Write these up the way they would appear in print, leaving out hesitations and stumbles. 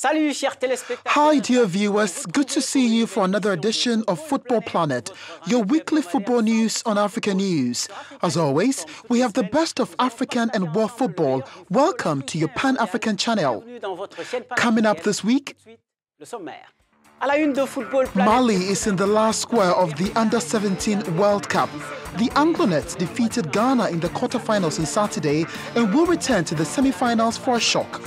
Hi dear viewers, good to see you for another edition of Football Planet, your weekly football news on Africanews. As always, we have the best of African and world football. Welcome to your Pan-African channel. Coming up this week, Mali is in the last square of the Under-17 World Cup. The Aiglonnets defeated Ghana in the quarterfinals on Saturday and will return to the semifinals for a shock.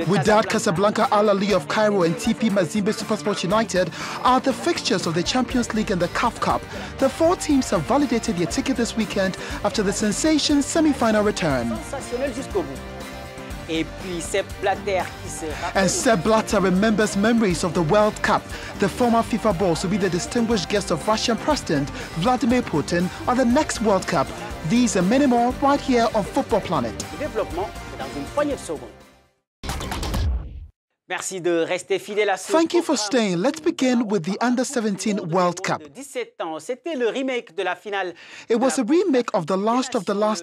Wydad, Casablanca, Ahly of Cairo and TP Mazembe-Supersport United are the fixtures of the Champions League and the CAF Cup. The four teams have validated their ticket this weekend after the sensation semi-final return. And Sepp Blatter remembers memories of the World Cup. The former FIFA boss will be the distinguished guest of Russian President Vladimir Putin at the next World Cup. These and many more right here on Football Planet. Thank you for staying. Let's begin with the Under-17 World Cup. It was a remake of the last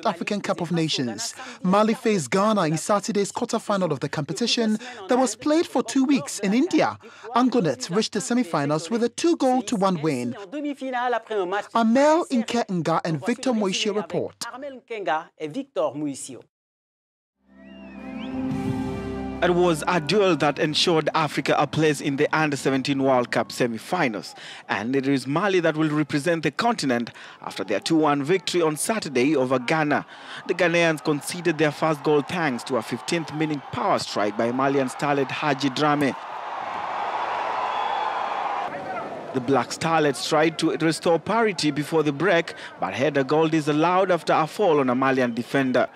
African Cup of Nations. Mali faced Ghana in Saturday's quarterfinal of the competition that was played for 2 weeks in India. Aiglonnets reached the semifinals with a 2-1 win. Amel Nkenga and Victor Moisio report. It was a duel that ensured Africa a place in the Under-17 World Cup semi-finals. And it is Mali that will represent the continent after their 2-1 victory on Saturday over Ghana. The Ghanaians conceded their first goal thanks to a 15th-minute power strike by Malian starlet Haji Drame. The Black Starlets tried to restore parity before the break, but had a goal disallowed after a fall on a Malian defender.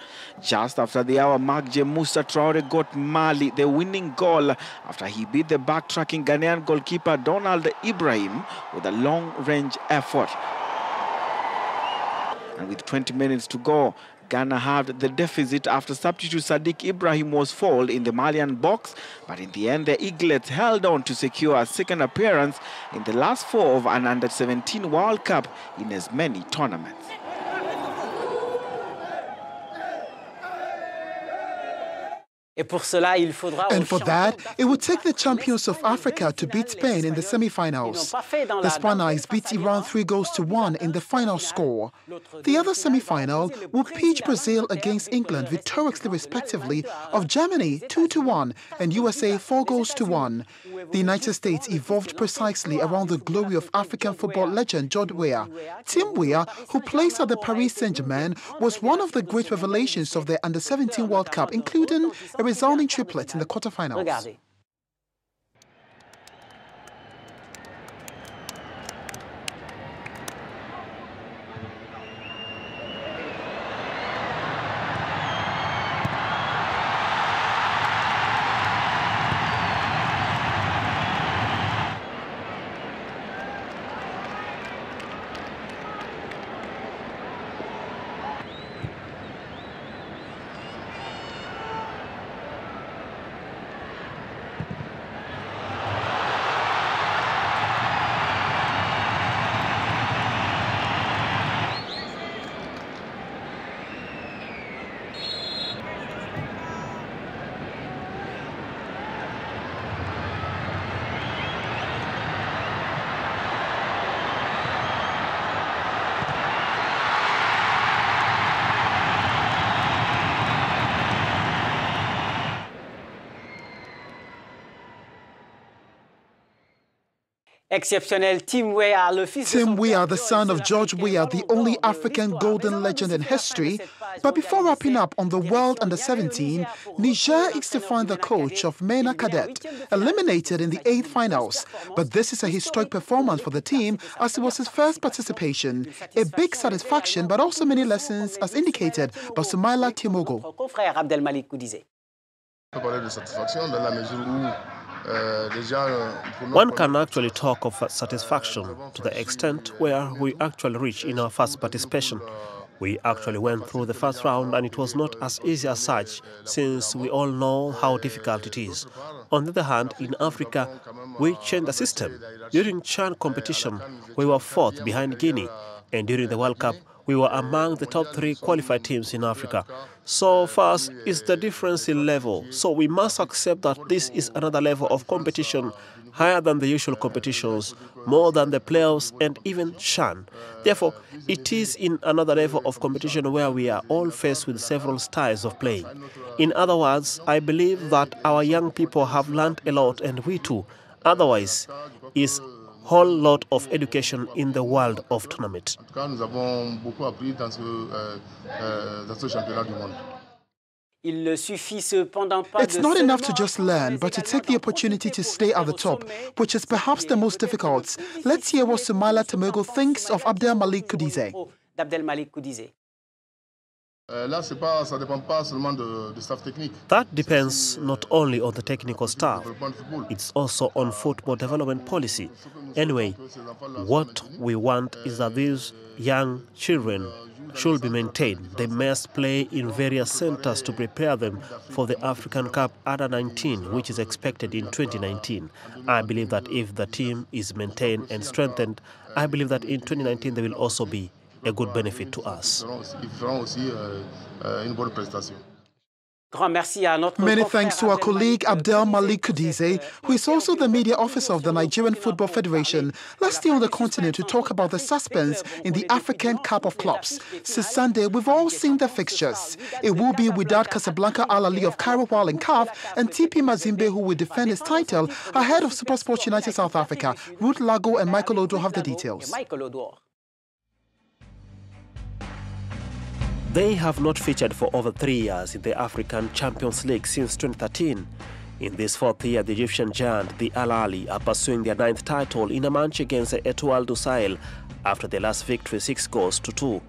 Just after the hour mark, Moussa Traore got Mali the winning goal after he beat the backtracking Ghanaian goalkeeper Donald Ibrahim with a long-range effort. And with 20 minutes to go, Ghana halved the deficit after substitute Sadiq Ibrahim was fouled in the Malian box, but in the end the Eaglets held on to secure a second appearance in the last four of an Under-17 World Cup in as many tournaments. And for that, it would take the champions of Africa to beat Spain in the semi-finals. The Spaniards beat Iran 3-1 in the final score. The other semi-final will pitch Brazil against England victoriously respectively of Germany 2-1 and USA 4-1. The United States evolved precisely around the glory of African football legend George Weah. Tim Weah, who plays at the Paris Saint-Germain, was one of the great revelations of the Under-17 World Cup, including a resounding triplet in the quarterfinals. Tim Weah, the son of George Weah, the only African golden legend in history. But before wrapping up on the World Under-17, Niger is to find the coach of MENA Cadet, eliminated in the 8th finals. But this is a historic performance for the team as it was his first participation. A big satisfaction, but also many lessons as indicated by Soumaila Timogo. One can actually talk of satisfaction to the extent where we actually reached in our first participation. We actually went through the first round and it was not as easy as such, since we all know how difficult it is. On the other hand, in Africa, we changed the system. During CHAN competition, we were fourth behind Guinea, and during the World Cup, we were among the top 3 qualified teams in Africa. So first is the difference in level. So we must accept that this is another level of competition, higher than the usual competitions, more than the playoffs and even CHAN. Therefore, it is in another level of competition where we are all faced with several styles of playing. In other words, I believe that our young people have learned a lot, and we too. Otherwise, is whole lot of education in the world of tournament. It's not enough to just learn, but to take the opportunity to stay at the top, which is perhaps the most difficult. Let's hear what Soumaila Temogo thinks of Abdelmalik Koudize. That depends not only on the technical staff, it's also on football development policy. Anyway, what we want is that these young children should be maintained. They must play in various centers to prepare them for the African Cup Under 19, which is expected in 2019. I believe that if the team is maintained and strengthened, I believe that in 2019 there will also be a good benefit to us. Many thanks to our colleague Abdelmalik Koudize, who is also the media officer of the Nigerian Football Federation. Let's stay on the continent to talk about the suspense in the African Cup of Clubs. Since Sunday, we've all seen the fixtures. It will be Wydad Casablanca Ahly of Cairo while in CAF, and TP Mazembe, who will defend his title ahead of Supersport United South Africa. Ruth Lago and Michael Odo have the details. They have not featured for over 3 years in the African Champions League since 2013. In this 4th year, the Egyptian giant, the Ahly, are pursuing their 9th title in a match against the Wydad-Al after their last victory 6-2.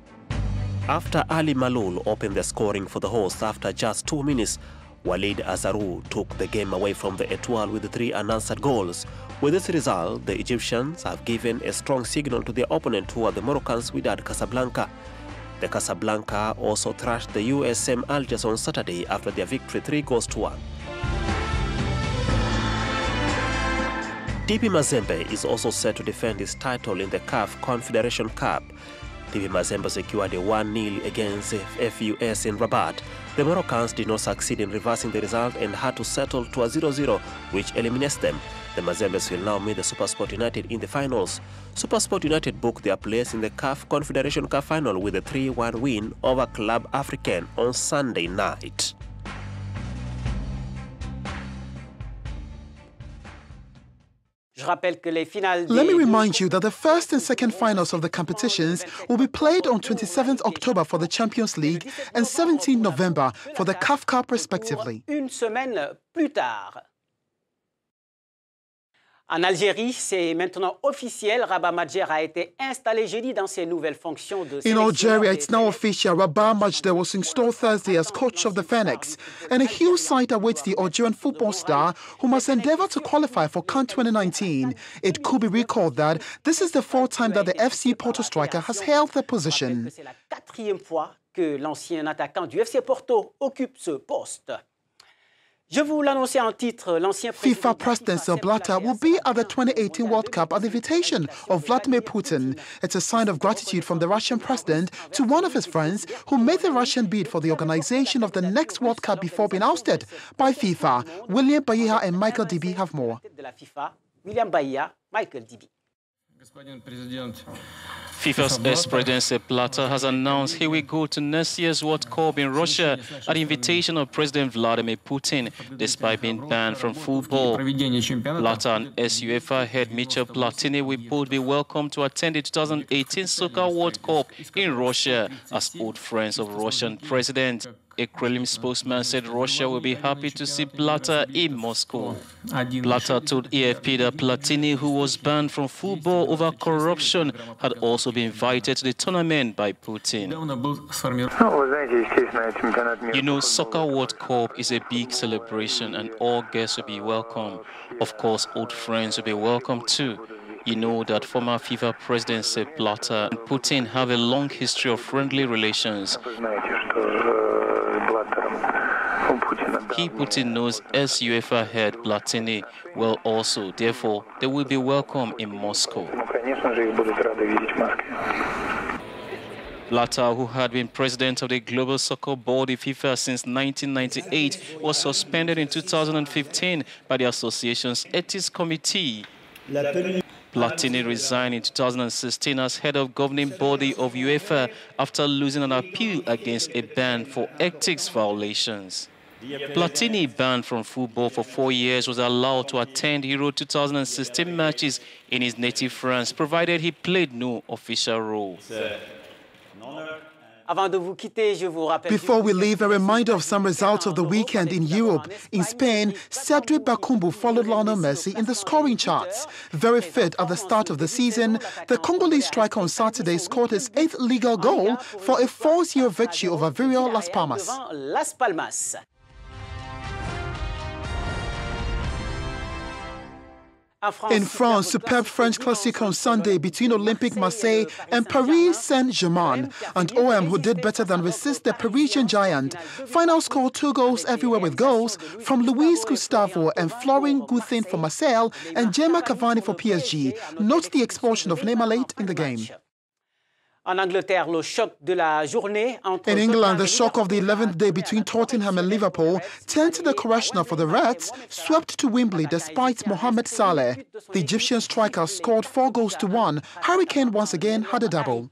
After Ali Malul opened the scoring for the hosts after just 2 minutes, Walid Azaru took the game away from the Etoile with 3 unanswered goals. With this result, the Egyptians have given a strong signal to their opponent, who are the Moroccans Wydad Casablanca. The Casablanca also thrashed the USM Algiers on Saturday after their victory 3-1. TP Mazembe is also set to defend his title in the CAF Confederation Cup. TP Mazembe secured a 1-0 against FUS in Rabat. The Moroccans did not succeed in reversing the result and had to settle to a 0-0, which eliminates them. The Mazembes will now meet the Supersport United in the finals. Supersport United booked their place in the CAF Confederation Cup final with a 3-1 win over Club Africain on Sunday night. Let me remind you that the first and second finals of the competitions will be played on 27th October for the Champions League and 17th November for the CAF Cup respectively. En Algérie, c'est maintenant officiel. Rabah Madjer a été installé jeudi dans ses nouvelles fonctions de In Algeria, it's now official. Rabah Madjer was installed Thursday as coach of the Phoenix. And a huge sight awaits the Algerian football star, who must endeavour to qualify for CAN 2019. It could be recalled that this is the 4th time that the FC Porto striker has held the position. C'est la 4e fois que l'ancien attaquant du FC Porto occupe ce poste. Je vous l'annonçais en titre, l'ancien FIFA President Sepp Blatter will be at the 2018 World Cup at the invitation of Vladimir Putin. It's a sign of gratitude from the Russian president to one of his friends who made the Russian bid for the organization of the next World Cup before being ousted by FIFA. William Bayiha and Michael Dibi have more. William Bayiha, Michael Dibi. FIFA's ex-president Sepp Blatter has announced he will go to next year's World Cup in Russia at the invitation of President Vladimir Putin, despite being banned from football. Blatter and ex-UEFA head Michel Platini will both be welcome to attend the 2018 Soccer World Cup in Russia as old friends of Russian President. A Kremlin spokesman said Russia will be happy to see Blatter in Moscow. Blatter told AFP that Platini, who was banned from football over corruption, had also been invited to the tournament by Putin. You know, Soccer World Cup is a big celebration and all guests will be welcome. Of course, old friends will be welcome too. You know that former FIFA President Sepp Blatter and Putin have a long history of friendly relations. Putin knows ex-UEFA head Platini well also, therefore they will be welcome in Moscow. Blatter, who had been president of the Global Soccer Board, FIFA, since 1998, was suspended in 2015 by the association's Ethics Committee. Platini resigned in 2016 as head of governing body of UEFA after losing an appeal against a ban for ethics violations. Platini, banned from football for 4 years, was allowed to attend Euro 2016 matches in his native France, provided he played no official role. Before we leave, a reminder of some results of the weekend in Europe. In Spain, Cedric Bakumbu followed Lionel Messi in the scoring charts. Very fit at the start of the season, the Congolese striker on Saturday scored his 8th legal goal for a 4-0 victory over Villarreal Las Palmas. In France, superb French classic on Sunday between Olympique Marseille and Paris Saint-Germain, and OM, who did better than resist the Parisian giant. Final score 2 goals everywhere with goals from Luis Gustavo and Florent Gouthin for Marseille and Gemma Cavani for PSG. Note the expulsion of Neymar late in the game. In England, the shock of the 11th day between Tottenham and Liverpool turned to the correctional for the Reds, swept to Wembley despite Mohamed Saleh. The Egyptian striker scored 4 goals to 1. Harry Kane once again had a double.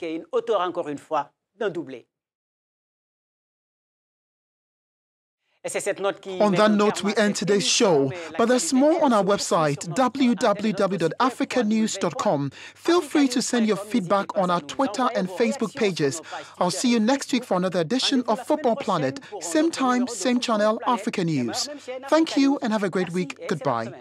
On that note, we end today's show, but there's more on our website, www.africanews.com. Feel free to send your feedback on our Twitter and Facebook pages. I'll see you next week for another edition of Football Planet. Same time, same channel, Africa News. Thank you and have a great week. Goodbye.